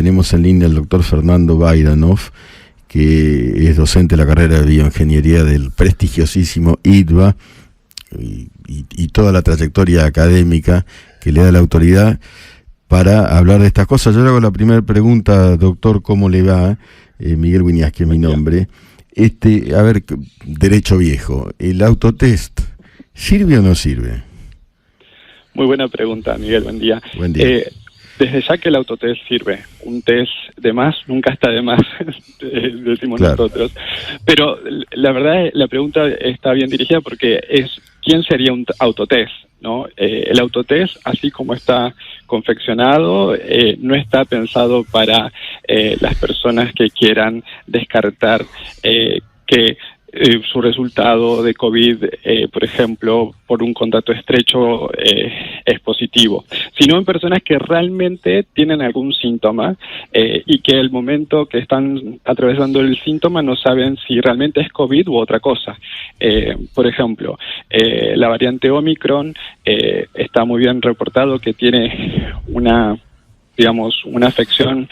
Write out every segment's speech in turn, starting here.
Tenemos en línea al doctor Fernando Baidanov, que es docente de la carrera de bioingeniería del prestigiosísimo IDVA y toda la trayectoria académica que le da la autoridad para hablar de estas cosas. Yo le hago la primera pregunta, doctor, ¿cómo le va? Miguel Wiñas, que es mi nombre. A ver, derecho viejo, ¿el autotest sirve o no sirve? Muy buena pregunta, Miguel, buen día. Buen día. Desde ya que el autotest sirve, un test de más nunca está de más, decimos claro. Nosotros. Pero la verdad, la pregunta está bien dirigida porque es, ¿quién sería un autotest? ¿No? El autotest, así como está confeccionado, no está pensado para las personas que quieran descartar que su resultado de COVID, por ejemplo, por un contacto estrecho es positivo, sino en personas que realmente tienen algún síntoma y que al momento que están atravesando el síntoma no saben si realmente es COVID u otra cosa. Por ejemplo, la variante Omicron está muy bien reportado que tiene una afección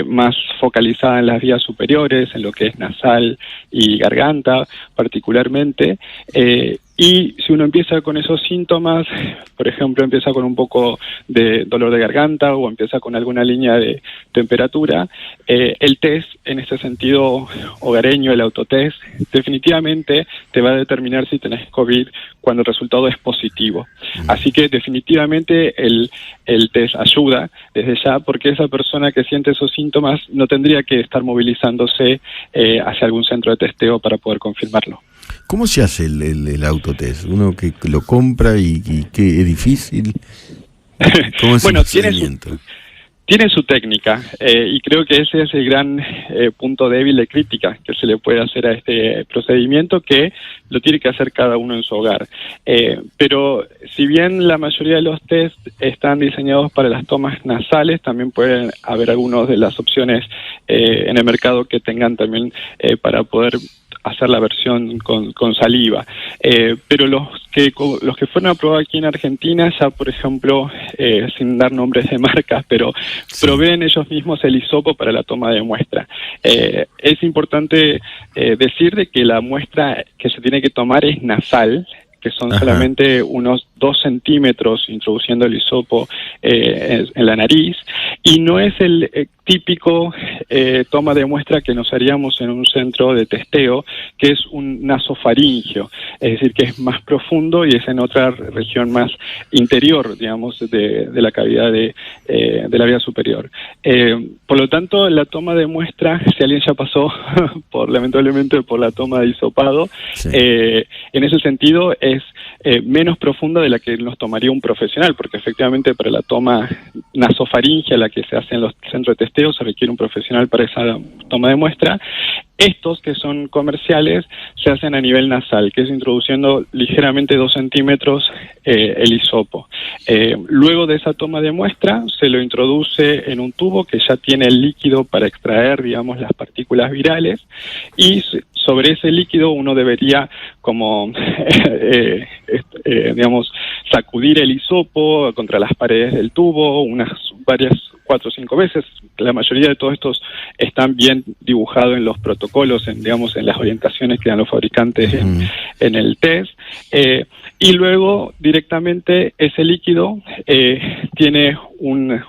más focalizada en las vías superiores, en lo que es nasal y garganta particularmente, y si uno empieza con esos síntomas, por ejemplo, empieza con un poco de dolor de garganta o empieza con alguna línea de temperatura, el test, en este sentido hogareño, el autotest, definitivamente te va a determinar si tenés COVID cuando el resultado es positivo. Así que definitivamente el test ayuda desde ya, porque esa persona que siente esos síntomas no tendría que estar movilizándose hacia algún centro de testeo para poder confirmarlo. ¿Cómo se hace el autotest? Uno que lo compra y que es difícil. ¿Cómo es bueno, el procedimiento? Tiene su técnica y creo que ese es el gran punto débil de crítica que se le puede hacer a este procedimiento, que lo tiene que hacer cada uno en su hogar. Pero si bien la mayoría de los test están diseñados para las tomas nasales, también pueden haber algunas de las opciones en el mercado que tengan también para poder hacer la versión con saliva. Pero los que fueron aprobados aquí en Argentina, ya por ejemplo, sin dar nombres de marcas, pero sí, proveen ellos mismos el hisopo para la toma de muestra. Es importante decir de que la muestra que se tiene que tomar es nasal, que son solamente unos 2 centímetros introduciendo el hisopo en la nariz, y no es el típico toma de muestra que nos haríamos en un centro de testeo, que es un nasofaringio, es decir, que es más profundo y es en otra región más interior, digamos, de la cavidad de la vía superior. Por lo tanto, la toma de muestra, si alguien ya pasó lamentablemente por la toma de hisopado, sí, en ese sentido es menos profunda de la que nos tomaría un profesional, porque efectivamente para la toma nasofaringia, la que se hace en los centros de testeo, se requiere un profesional para esa toma de muestra. Estos que son comerciales se hacen a nivel nasal, que es introduciendo ligeramente 2 centímetros el hisopo. Luego de esa toma de muestra se lo introduce en un tubo que ya tiene el líquido para extraer, digamos, las partículas virales, y sobre ese líquido uno debería como digamos, sacudir el hisopo contra las paredes del tubo varias 4 o 5 veces. La mayoría de todos estos están bien dibujados en los protocolos, en las orientaciones que dan los fabricantes en el test. Y luego directamente ese líquido tiene un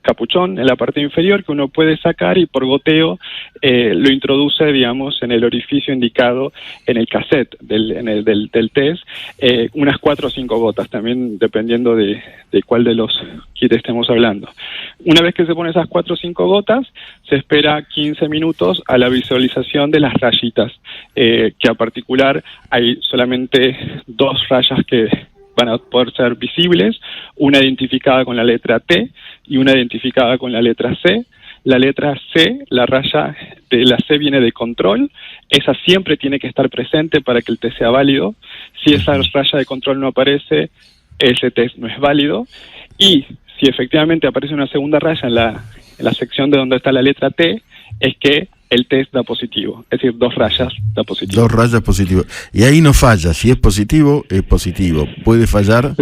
capuchón en la parte inferior que uno puede sacar y por goteo lo introduce, digamos, en el orificio indicado en el cassette del test, unas 4 o 5 gotas, también dependiendo de cuál de los kits estemos hablando. Una vez que se pone esas 4 o 5 gotas, se espera 15 minutos a la visualización de las rayitas, que a particular hay solamente 2 rayas que van a poder ser visibles, una identificada con la letra T y una identificada con la letra C. La letra C, la raya de la C viene de control, esa siempre tiene que estar presente para que el test sea válido. Si esa raya de control no aparece, ese test no es válido. Y si efectivamente aparece una segunda raya en la sección de donde está la letra T, es que el test da positivo, es decir, 2 rayas da positivo. 2 rayas positivo. Y ahí no falla, si es positivo, es positivo. ¿Puede fallar?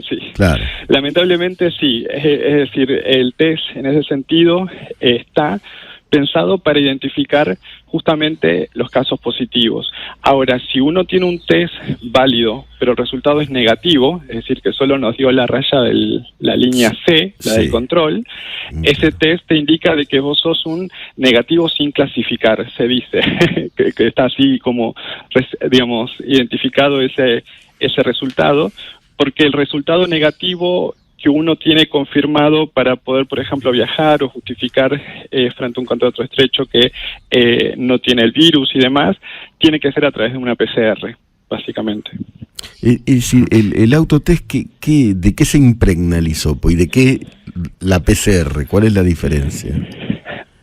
Sí. Claro. Lamentablemente sí, es decir, el test en ese sentido está pensado para identificar justamente los casos positivos. Ahora, si uno tiene un test válido, pero el resultado es negativo, es decir, que solo nos dio la raya de la línea C, la del control, ese test te indica de que vos sos un negativo sin clasificar, se dice, que está así como, digamos, identificado ese resultado, porque el resultado negativo que uno tiene confirmado para poder, por ejemplo, viajar o justificar frente a un contrato estrecho que no tiene el virus y demás, tiene que ser a través de una PCR, básicamente. Y si el autotest, ¿de qué se impregna el hisopo y de qué la PCR? ¿Cuál es la diferencia?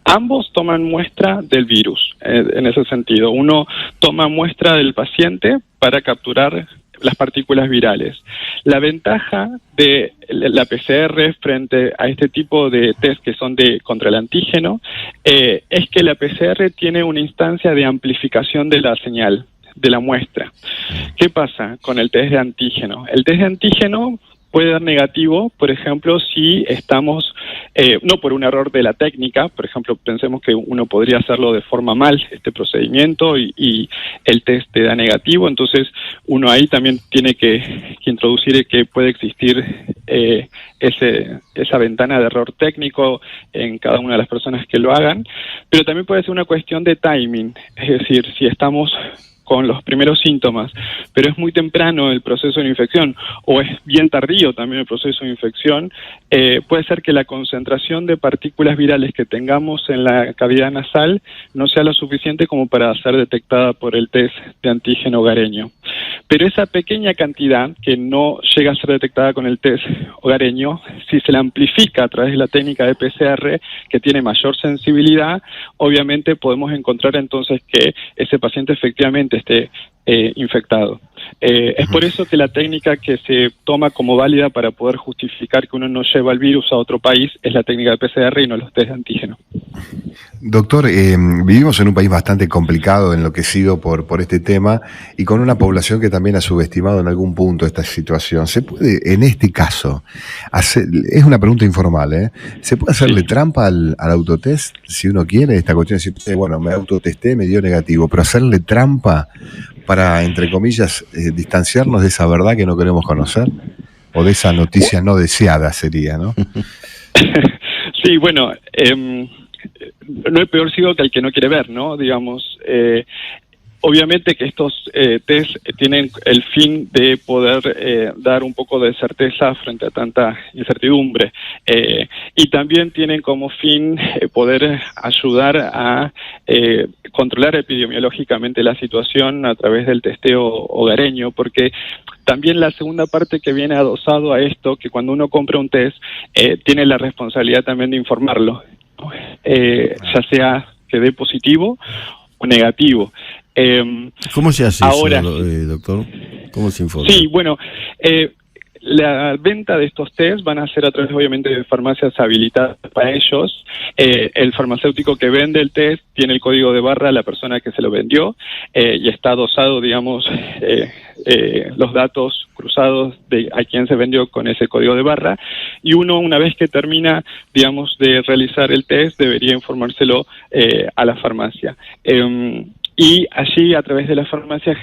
Ambos toman muestra del virus, en ese sentido. Uno toma muestra del paciente para capturar las partículas virales. La ventaja de la PCR frente a este tipo de test que son contra el antígeno es que la PCR tiene una instancia de amplificación de la señal, de la muestra. ¿Qué pasa con el test de antígeno? El test de antígeno puede dar negativo, por ejemplo, si estamos, no por un error de la técnica, por ejemplo, pensemos que uno podría hacerlo de forma mal, este procedimiento, y el test te da negativo, entonces uno ahí también tiene que introducir que puede existir esa ventana de error técnico en cada una de las personas que lo hagan, pero también puede ser una cuestión de timing, es decir, si estamos con los primeros síntomas, pero es muy temprano el proceso de infección, o es bien tardío también el proceso de infección, puede ser que la concentración de partículas virales que tengamos en la cavidad nasal no sea lo suficiente como para ser detectada por el test de antígeno hogareño. Pero esa pequeña cantidad que no llega a ser detectada con el test hogareño, si se la amplifica a través de la técnica de PCR, que tiene mayor sensibilidad, obviamente podemos encontrar entonces que ese paciente efectivamente esté infectado. Es por eso que la técnica que se toma como válida para poder justificar que uno no lleva el virus a otro país es la técnica de PCR y no los test de antígeno. Doctor, vivimos en un país bastante complicado, enloquecido por este tema y con una población que también ha subestimado en algún punto esta situación. ¿Se puede, en este caso, es una pregunta informal, ¿se puede hacerle trampa al autotest si uno quiere? Esta cuestión de decir, bueno, me autotesté, me dio negativo, pero hacerle trampa para, entre comillas, distanciarnos de esa verdad que no queremos conocer, o de esa noticia no deseada sería, ¿no? Sí, bueno, no hay peor ciego que el que no quiere ver, ¿no? Digamos, obviamente que estos test tienen el fin de poder dar un poco de certeza frente a tanta incertidumbre y también tienen como fin poder ayudar a controlar epidemiológicamente la situación a través del testeo hogareño, porque también la segunda parte que viene adosado a esto, que cuando uno compra un test, tiene la responsabilidad también de informarlo, ya sea que dé positivo o negativo. ¿Cómo se hace ahora, eso, doctor? ¿Cómo se informa? Sí, bueno, la venta de estos test van a ser a través, obviamente, de farmacias habilitadas para ellos. El farmacéutico que vende el test tiene el código de barra de la persona que se lo vendió y está adosado, digamos, los datos cruzados de a quién se vendió con ese código de barra. Y uno, una vez que termina, digamos, de realizar el test, debería informárselo a la farmacia. Y allí, a través de la farmacia,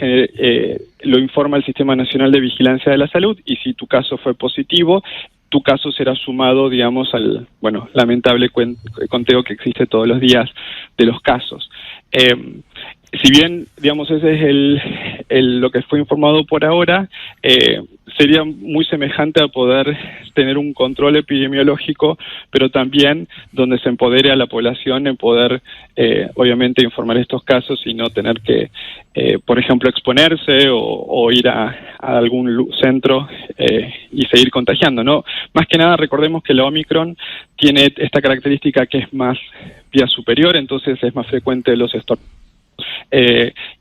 lo informa el Sistema Nacional de Vigilancia de la Salud, y si tu caso fue positivo, tu caso será sumado, digamos, al, bueno, lamentable conteo que existe todos los días de los casos. Si bien, digamos, ese es lo que fue informado por ahora, sería muy semejante a poder tener un control epidemiológico, pero también donde se empodere a la población en poder, obviamente, informar estos casos y no tener que, por ejemplo, exponerse o ir a algún centro y seguir contagiando, ¿no? Más que nada, recordemos que la Omicron tiene esta característica que es más vía superior, entonces es más frecuente los estornudos.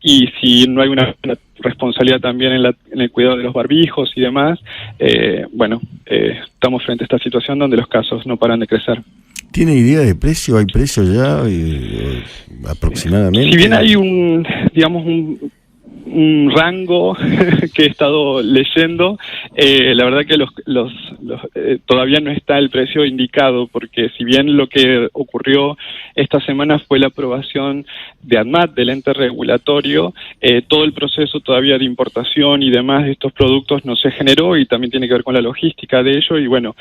Y si no hay una responsabilidad también en el cuidado de los barbijos y demás, estamos frente a esta situación donde los casos no paran de crecer. ¿Tiene idea de precio? ¿Hay precio ya aproximadamente? Si bien hay un rango que he estado leyendo, la verdad que todavía no está el precio indicado, porque si bien lo que ocurrió esta semana fue la aprobación de ANMAT, del ente regulatorio, todo el proceso todavía de importación y demás de estos productos no se generó, y también tiene que ver con la logística de ello, y bueno,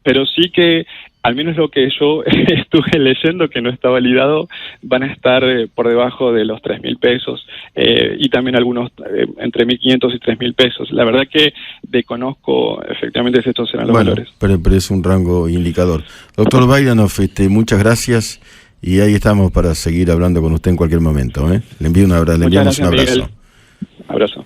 pero sí que al menos lo que yo estuve leyendo, que no está validado, van a estar por debajo de los 3.000 pesos y también algunos entre 1.500 y 3.000 pesos. La verdad que desconozco efectivamente si estos serán los valores. Pero es un rango indicador. Doctor Baidanov, muchas gracias y ahí estamos para seguir hablando con usted en cualquier momento. Le envío un abrazo. Miguel. Abrazo.